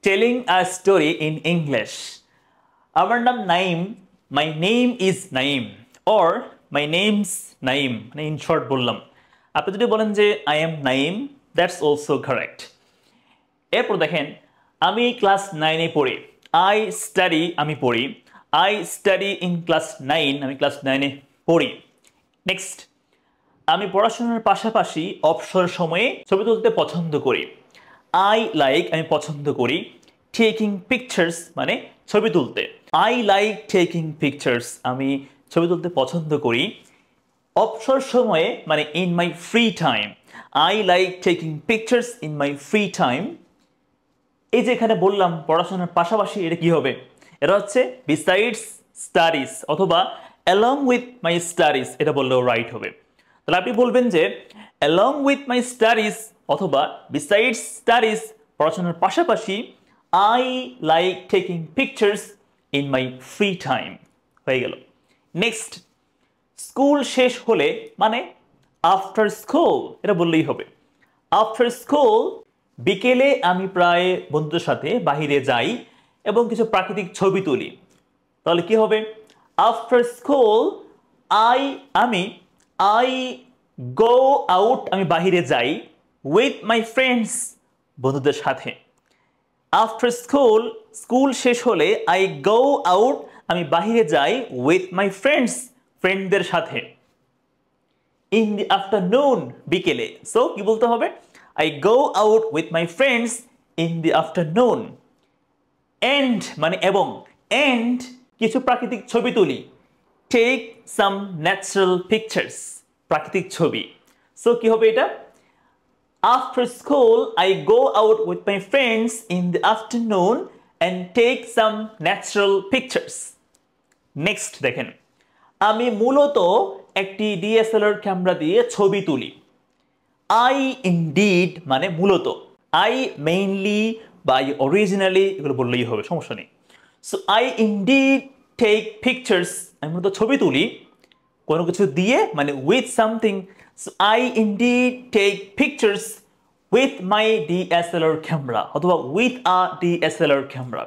Telling a story in English. আমার নাম Naim, my name is Naim, or my name's Naim, মানে in short বললাম। আপনি যদি বলেন যে I am Naim, that's also correct. এরপর দেখেন, আমি ক্লাস 9-এ পড়ি। আই স্টাডি, আমি পড়ি। আই স্টাডি ইন ক্লাস 9, আমি ক্লাস 9-এ পড়ি। নেক্সট, আমি পড়াশোনার পাশাপাশি অবসর সময়ে ছবি তুলতে পছন্দ করি। আই লাইক, আমি পছন্দ করি। টেকিং পিকচার্স মানে ছবি তুলতে। আই লাইক টেকিং পিকচার্স, আমি ছবি তুলতে পছন্দ করি। অবসর সময়ে মানে in my free time. I like taking pictures in my free time. এই যে এখানে বললাম পড়াশোনার পাশাপাশি, এটা কি হবে? এটা হচ্ছে বিসাইডস স্টাডিজ অথবা অ্যালং উইথ মাই স্টাডিজ, এটা বললেও রাইট হবে। তাহলে আপনি বলবেন যে অ্যালং উইথ মাই স্টাডিজ অথবা বিসাইডস স্টাডিজ, পড়াশোনার পাশাপাশি I like taking pictures in my free time. হয়ে গেল। নেক্সট, স্কুল শেষ হলে মানে আফটার স্কুল, এটা বললেই হবে। আফটার স্কুল, বিকেলে আমি প্রায় বন্ধুদের সাথে বাহিরে যাই এবং কিছু প্রাকৃতিক ছবি তুলি। তাহলে কি হবে? আফটার স্কুল আমি আই গো আউট, আমি বাহিরে যাই উইথ মাই ফ্রেন্ডস, বন্ধুদের সাথে। আফটার স্কুল, স্কুল শেষ হলে আই গো আউট, আমি বাহিরে যাই উইথ মাই ফ্রেন্ডস, ফ্রেন্ডদের সাথে। ইন দি আফটারনুন, বিকেলে। সো কি বলতে হবে? I go out with my friends in the afternoon. And মানে এবং, and কিছু প্রাকৃতিক ছবি তুলি। Take some natural pictures, প্রাকৃতিক ছবি। সো কি হবে এটা? After school, I go out with my friends in the afternoon and take some natural pictures. Next দেখেন, আমি মূলত একটি ডিএসএলআর ক্যামেরা দিয়ে ছবি তুলি। I indeed মানে মূলত। I mainly বা originally, এগুলো বললেই হবে, সমস্যা নেই। So I indeed take pictures, আমি মূলত ছবি তুলি কোনো কিছু দিয়ে, মানে with something. So I indeed take pictures with my DSLR camera অথবা with a DSLR camera.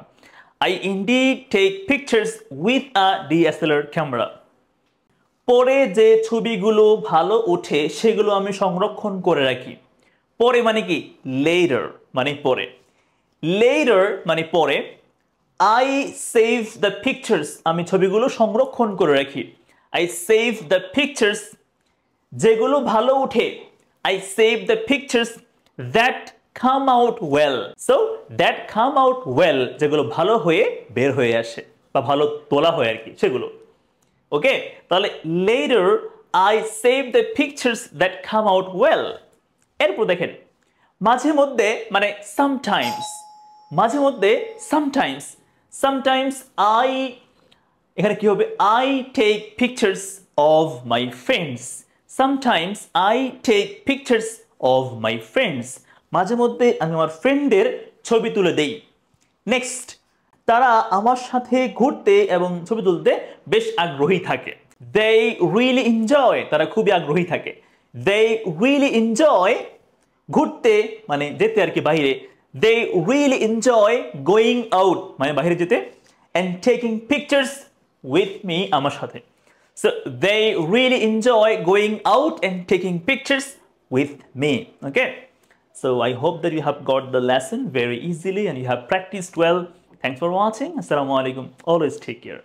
I indeed take pictures with a DSLR camera. পরে যে ছবিগুলো ভালো ওঠে সেগুলো আমি সংরক্ষণ করে রাখি। পরে মানে কি? লেটার মানে পরে। লেটার মানে পরে। আই সেভ দ্য পিকচার্স, আমি ছবিগুলো সংরক্ষণ করে রাখি। আই সেভ দ্য পিকচার্স, যেগুলো ভালো ওঠে। I save the pictures that come out well. So that come out well, যেগুলো ভালো হয়ে বের হয়ে আসে বা ভালো তোলা হয় আর কি, সেগুলো। ওকে, তাহলে later I save the pictures that come out well. এরপর দেখেন, মাঝে মধ্যে মানে sometimes, মাঝে মধ্যে sometimes, sometimes I, এখানে কি হবে? I take pictures of my friends. Sometimes I take pictures of my friends. মাঝে মধ্যে আমি আমার ফ্রেন্ডের ছবি তুলে দেই। নেক্সট, তারা আমার সাথে ঘুরতে এবং ছবি তুলতে বেশ আগ্রহী থাকে। They really enjoy, তারা খুবই আগ্রহী থাকে। They really enjoy, ঘুরতে মানে যেতে আর কি, বাইরে। They really enjoy going out, মানে বাইরে যেতে। And taking pictures with me, আমার সাথে। So they really enjoy going out and taking pictures with me. Okay, so I hope that you have got the lesson very easily and you have practiced well. Thanks for watching. Assalamu alaikum. Always take care.